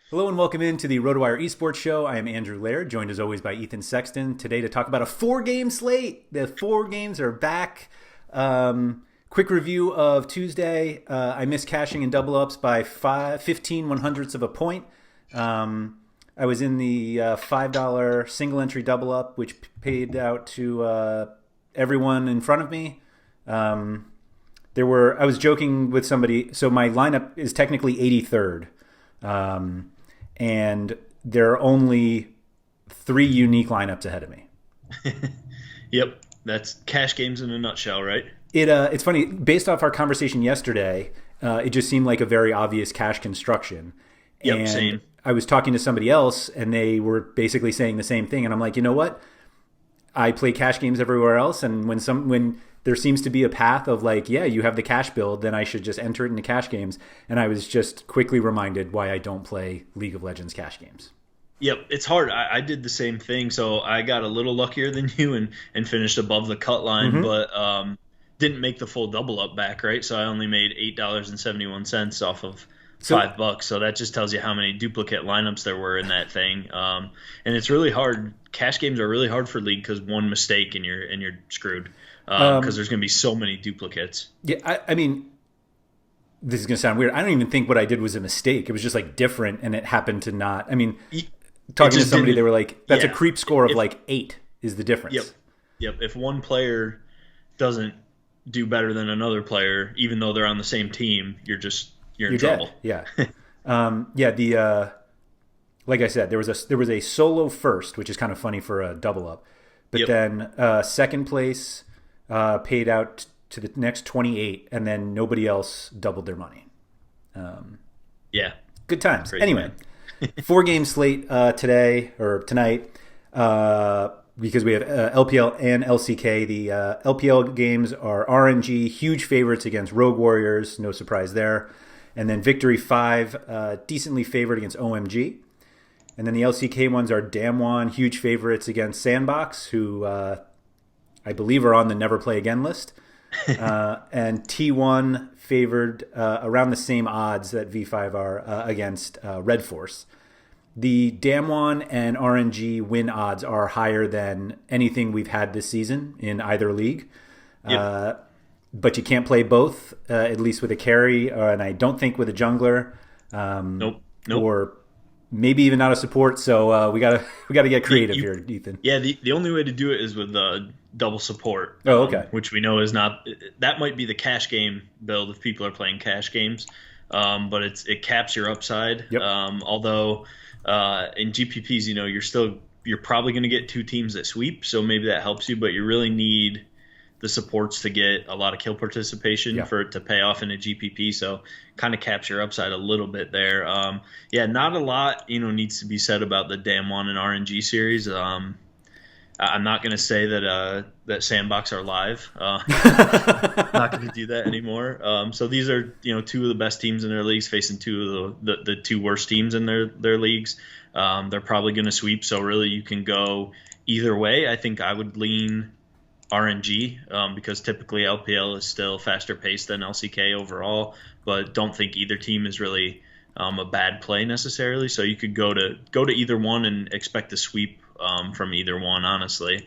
Hello and welcome into the RotoWire esports show. I am Andrew Laird, joined as always by Ethan Sexton. Today to talk about a 4-game slate. The 4 games are back. Quick review of Tuesday. I missed cashing in double ups by 15 100ths of a point. I was in the $5 single entry double up, which paid out to everyone in front of me. I was joking with somebody. So my lineup is technically 83rd. And there are only 3 unique lineups ahead of me. Yep, that's cash games in a nutshell, right? It's funny, based off our conversation yesterday, it just seemed like a very obvious cash construction. Yep, and same. I was talking to somebody else, and they were basically saying the same thing. And I'm like, you know what? I play cash games everywhere else, and when there seems to be a path of like, yeah, you have the cash build, then I should just enter it into cash games. And I was just quickly reminded why I don't play League of Legends cash games. Yep, it's hard. I did the same thing, so I got a little luckier than you and finished above the cut line, but didn't make the full double up back, right? So I only made $8.71 off of $5. So that just tells you how many duplicate lineups there were in that thing. And it's really hard. Cash games are really hard for League because one mistake and you're screwed. Because there's going to be so many duplicates. Yeah, I mean, this is going to sound weird. I don't even think what I did was a mistake. It was just like different, and it happened to not. I mean, talking to somebody, they were like, "That's a creep score of like 8 is the difference." Yep. If one player doesn't do better than another player, even though they're on the same team, you're in trouble. Dead. Yeah. Like I said, there was a solo first, which is kind of funny for a double up, but then second place paid out to the next 28, and then nobody else doubled their money. Good times. Crazy, anyway, 4-game slate tonight because we have LPL and LCK. The LPL games are RNG, huge favorites against Rogue Warriors, no surprise there. And then Victory 5, decently favored against OMG. And then the LCK ones are Damwon, huge favorites against Sandbox, who I believe are on the Never Play Again list. And T1 favored around the same odds that V5 are against Red Force. The Damwon and RNG win odds are higher than anything we've had this season in either league. But you can't play both, at least with a carry, and I don't think with a jungler. Nope. Or maybe even not a support. So we gotta get creative here, Ethan. Yeah, the only way to do it is with double support. Oh, okay. Which we know is not. That might be the cash game build if people are playing cash games, but it caps your upside. Yep. Although in GPPs, you're probably going to get 2 teams that sweep, so maybe that helps you. But you really need the supports to get a lot of kill participation for it to pay off in a GPP, so kind of caps your upside a little bit there. Not a lot needs to be said about the Damwon and RNG series. I'm not going to say that Sandbox are live. Not going to do that anymore. So these are 2 of the best teams in their leagues facing 2 of the 2 worst teams in their leagues. They're probably going to sweep, so really you can go either way. I think I would lean RNG because typically LPL is still faster paced than LCK overall, but don't think either team is really a bad play necessarily. So you could go to either one and expect a sweep from either one. Honestly,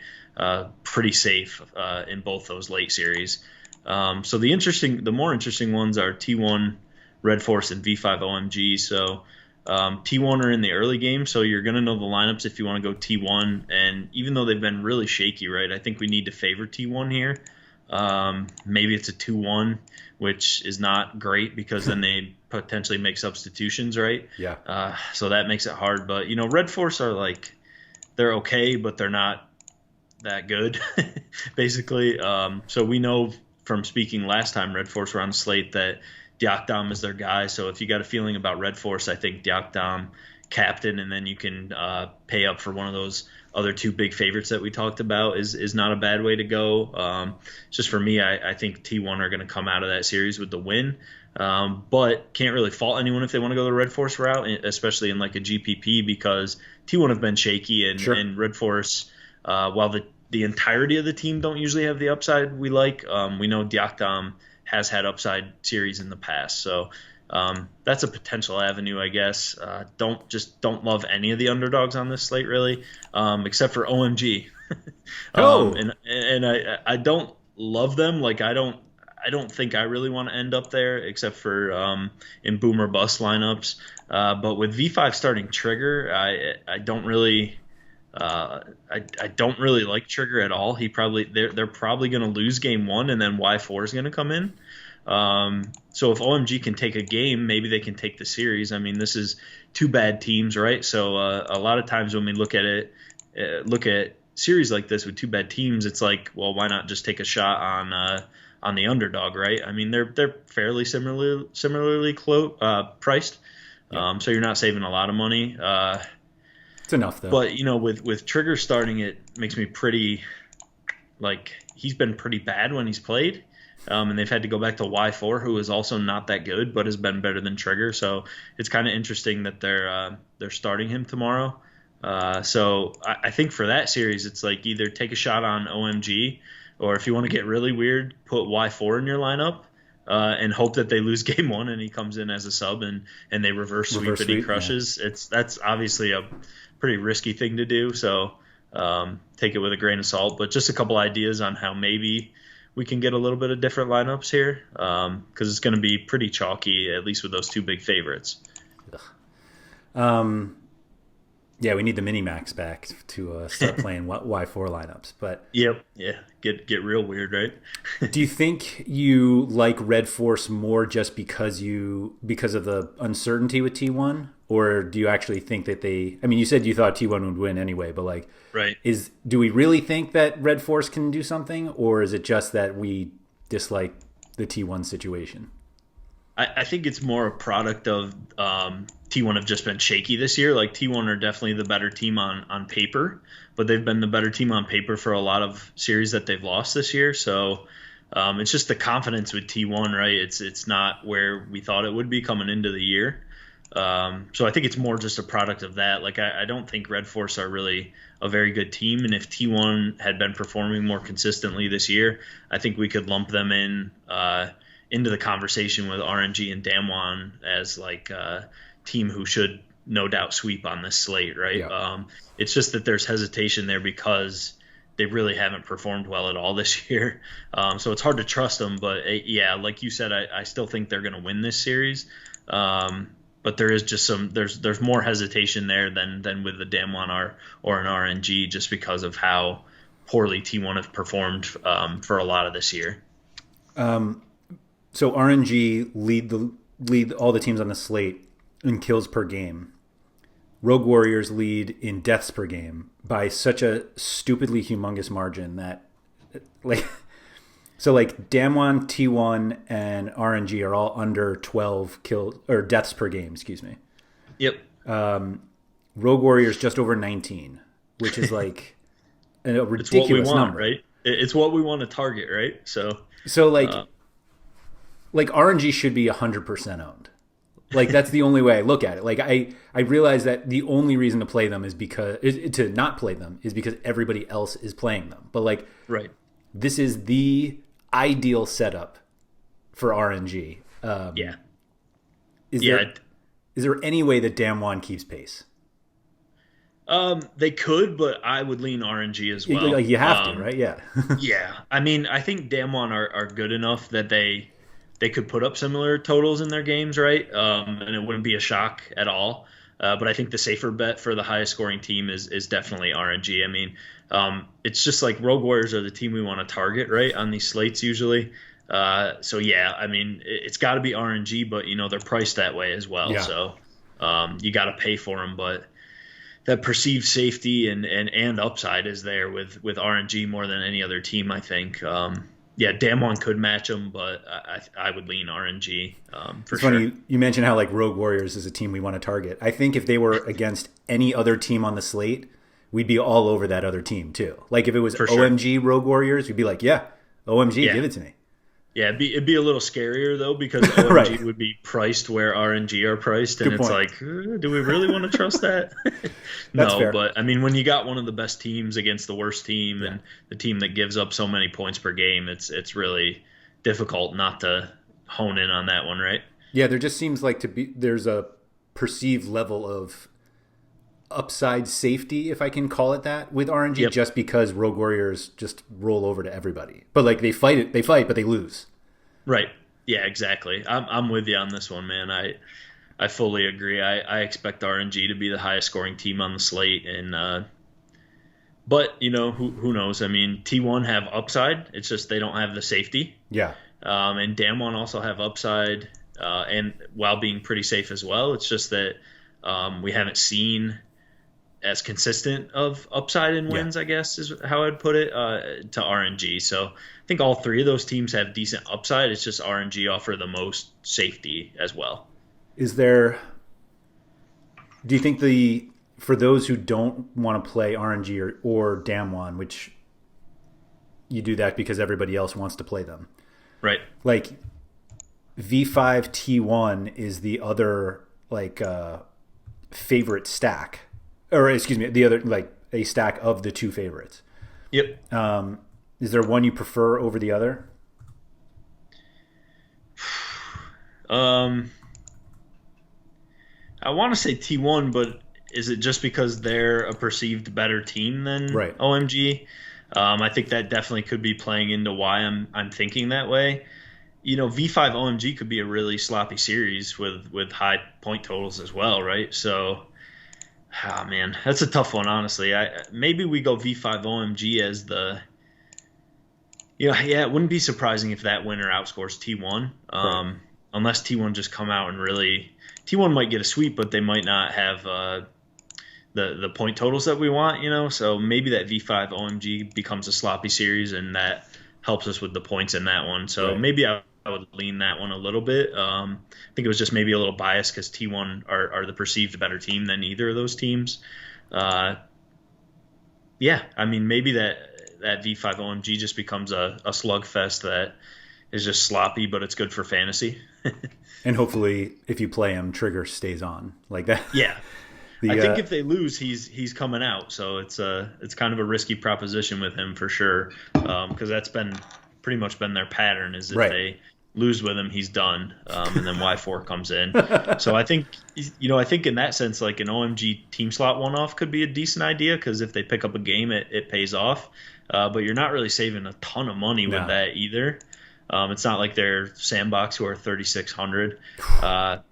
pretty safe in both those late series. So the more interesting ones are T1 Red Force and V5 OMG. So T1 are in the early game, so you're going to know the lineups if you want to go T1. And even though they've been really shaky, right, I think we need to favor T1 here. Maybe it's a 2-1, which is not great because then they potentially make substitutions, right? Yeah. So that makes it hard. But, Red Force are like, they're okay, but they're not that good, basically. So we know from speaking last time Red Force were on the slate that Diakdam is their guy, so if you got a feeling about Red Force, I think Diakdam captain, and then you can pay up for one of those other 2 big favorites that we talked about is not a bad way to go. Just for me, I think T1 are going to come out of that series with the win, but can't really fault anyone if they want to go the Red Force route, especially in like a GPP, because T1 have been shaky, and Red Force, while the entirety of the team don't usually have the upside we like, we know Diakdam has had upside series in the past. So That's a potential avenue, I guess. Don't love any of the underdogs on this slate really, except for OMG. Oh, And I don't love them. Like I don't think I really want to end up there, except for in boom or bust lineups. But with V5 starting Trigger, I don't really. I don't really like Trigger at all. They're probably going to lose game one, and then Y4 is going to come in. So if OMG can take a game, maybe they can take the series. I mean, this is two bad teams, right? So a lot of times when we look at series like this with two bad teams, it's like, well, why not just take a shot on the underdog, right? I mean, they're fairly similarly priced, so you're not saving a lot of money. it's enough though. But with Trigger starting, it makes me pretty like he's been pretty bad when he's played. And they've had to go back to Y4, who is also not that good, but has been better than Trigger. So it's kind of interesting that they're starting him tomorrow. So I think for that series, it's like either take a shot on OMG, or if you want to get really weird, put Y4 in your lineup and hope that they lose game one and he comes in as a sub and they reverse sweep and he crushes. Yeah. That's obviously a pretty risky thing to do. So take it with a grain of salt. But just a couple ideas on how maybe we can get a little bit of different lineups here because it's going to be pretty chalky, at least with those two big favorites. Yeah, we need the mini-max back to start playing Y4 lineups. But yep, yeah, get real weird, right? Do you think you like Red Force more just because of the uncertainty with T1, or do you actually think that I mean, you said you thought T1 would win anyway, but like, right? Do we really think that Red Force can do something, or is it just that we dislike the T1 situation? I think it's more a product of T1 have just been shaky this year. Like T1 are definitely the better team on paper, but they've been the better team on paper for a lot of series that they've lost this year. So it's just the confidence with T1, right? It's not where we thought it would be coming into the year. So I think it's more just a product of that. Like I don't think Red Force are really a very good team, and if T1 had been performing more consistently this year, I think we could lump them into the conversation with RNG and Damwon as like a team who should no doubt sweep on this slate, right? Yeah. It's just that there's hesitation there because they really haven't performed well at all this year. So it's hard to trust them, but yeah, like you said, I still think they're going to win this series. But there is just there's more hesitation there than with the Damwon or an RNG just because of how poorly T1 have performed for a lot of this year. So RNG lead all the teams on the slate in kills per game. Rogue Warriors lead in deaths per game by such a stupidly humongous margin that Damwon, T1, and RNG are all under 12 kills or deaths per game, excuse me. Yep. Rogue Warriors just over 19, which is like a ridiculous number, right? It's what we want to target, right? So RNG should be 100% owned. Like that's the only way I look at it. Like I realize that the only reason to play them is to not play them is because everybody else is playing them. But like, right, this is the ideal setup for RNG. Yeah. Is there any way that Damwon keeps pace? They could, but I would lean RNG as well. Like you have to, right? Yeah. Yeah. I mean, I think Damwon are good enough that they could put up similar totals in their games, right? And it wouldn't be a shock at all. But I think the safer bet for the highest scoring team is definitely RNG. I mean, it's just like Rogue Warriors are the team we want to target, right, on these slates usually. So, yeah, I mean, it's got to be RNG, but, they're priced that way as well. Yeah. So you got to pay for them. But that perceived safety and upside is there with RNG more than any other team, I think. Yeah, Damwon could match them, but I would lean RNG for sure. Funny, you mentioned how like Rogue Warriors is a team we want to target. I think if they were against any other team on the slate, we'd be all over that other team too. Like if it was OMG Rogue Warriors, we'd be like, yeah, OMG, give it to me. Yeah, it'd be a little scarier though because OMG right. would be priced where RNG are priced, and it's like, do we really want to trust that? No, fair. But I mean, when you got one of the best teams against the worst team, and the team that gives up so many points per game, it's really difficult not to hone in on that one, right? Yeah, there just seems like there's a perceived level of upside safety, if I can call it that, with RNG, just because Rogue Warriors just roll over to everybody. But like they fight, but they lose. Right. Yeah, exactly. I'm with you on this one, man. I fully agree. I expect RNG to be the highest scoring team on the slate, and but who knows? I mean, T1 have upside. It's just they don't have the safety. Yeah. And Damwon also have upside, and while being pretty safe as well. It's just that we haven't seen as consistent of upside in wins, I guess is how I'd put it, to RNG. So I think all three of those teams have decent upside. It's just RNG offer the most safety as well. Do you think for those who don't want to play RNG or Damwon, which you do that because everybody else wants to play them, right? Like V5 T1 is the other favorite stack. Or excuse me, the other a stack of the two favorites. Yep. Is there one you prefer over the other? I want to say T1, but is it just because they're a perceived better team than OMG? I think that definitely could be playing into why I'm thinking that way. V5 OMG could be a really sloppy series with high point totals as well, right? So. Oh, man, that's a tough one, honestly. Maybe we go V5 OMG as the it wouldn't be surprising if that winner outscores T1, unless T1 just come out and really – T1 might get a sweep, but they might not have the point totals that we want, So maybe that V5 OMG becomes a sloppy series, and that helps us with the points in that one. So maybe I would lean that one a little bit. I think it was just maybe a little biased because T1 are the perceived better team than either of those teams. I mean, maybe that V5 OMG just becomes a slugfest that is just sloppy, but it's good for fantasy. And hopefully, if you play him, Trigger stays on like that. Yeah. I think if they lose, he's coming out. So it's kind of a risky proposition with him for sure, because that's pretty much been their pattern is if they lose with him, he's done, and then Y4 comes in. So I think in that sense, like an OMG team slot one-off could be a decent idea because if they pick up a game, it pays off. But you're not really saving a ton of money with that either. It's not like they're Sandbox who are 3,600.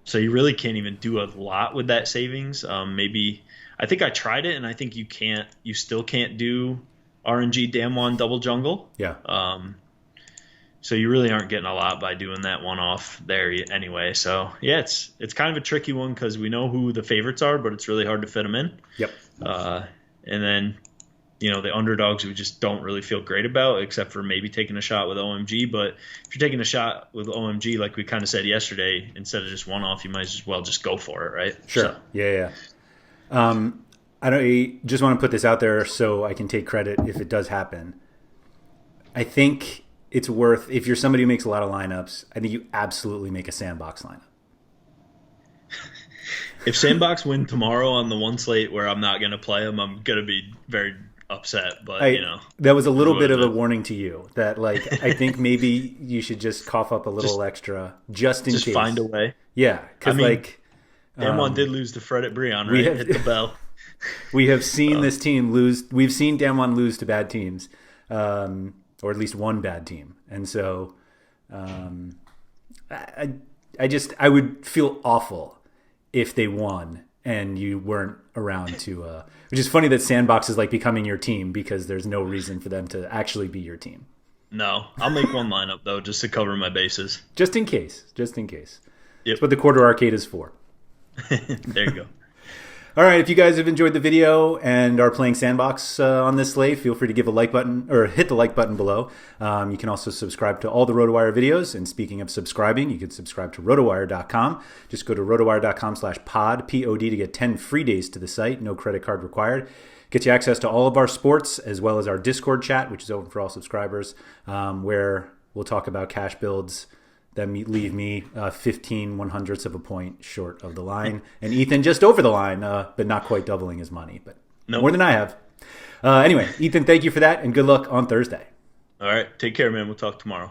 So you really can't even do a lot with that savings. Maybe I think I tried it, and I think you still can't do RNG Damwon double jungle. Yeah. So you really aren't getting a lot by doing that one off there anyway. So yeah, it's kind of a tricky one because we know who the favorites are, but it's really hard to fit them in. Yep. And then the underdogs we just don't really feel great about, except for maybe taking a shot with OMG. But if you're taking a shot with OMG, like we kind of said yesterday, instead of just one off, you might as well just go for it, right? Sure. So. Yeah. I just want to put this out there so I can take credit if it does happen. I think it's worth, if you're somebody who makes a lot of lineups, I think you absolutely make a Sandbox lineup. If Sandbox win tomorrow on the one slate where I'm not going to play them, I'm going to be very upset. But, that was a little bit of a warning to you that, I think maybe you should just cough up a little extra just in case. Just find a way. Yeah. Because, Damwon did lose to Fred at Breon, right? Hit the bell. We have seen this team lose. We've seen Damwon lose to bad teams. Or at least one bad team. And so I would feel awful if they won and you weren't around to which is funny that Sandbox is becoming your team because there's no reason for them to actually be your team. No, I'll make one lineup though just to cover my bases. Just in case. Yep. That's what the quarter arcade is for. There you go. All right, if you guys have enjoyed the video and are playing Sandbox on this slate, feel free to give a like button or hit the like button below. You can also subscribe to all the RotoWire videos. And speaking of subscribing, you can subscribe to RotoWire.com. Just go to RotoWire.com/pod, P-O-D, to get 10 free days to the site. No credit card required. Gets you access to all of our sports as well as our Discord chat, which is open for all subscribers, where we'll talk about cash builds that leave me 15 100ths of a point short of the line. And Ethan just over the line, but not quite doubling his money, but more than I have. Anyway, Ethan, thank you for that, and good luck on Thursday. All right. Take care, man. We'll talk tomorrow.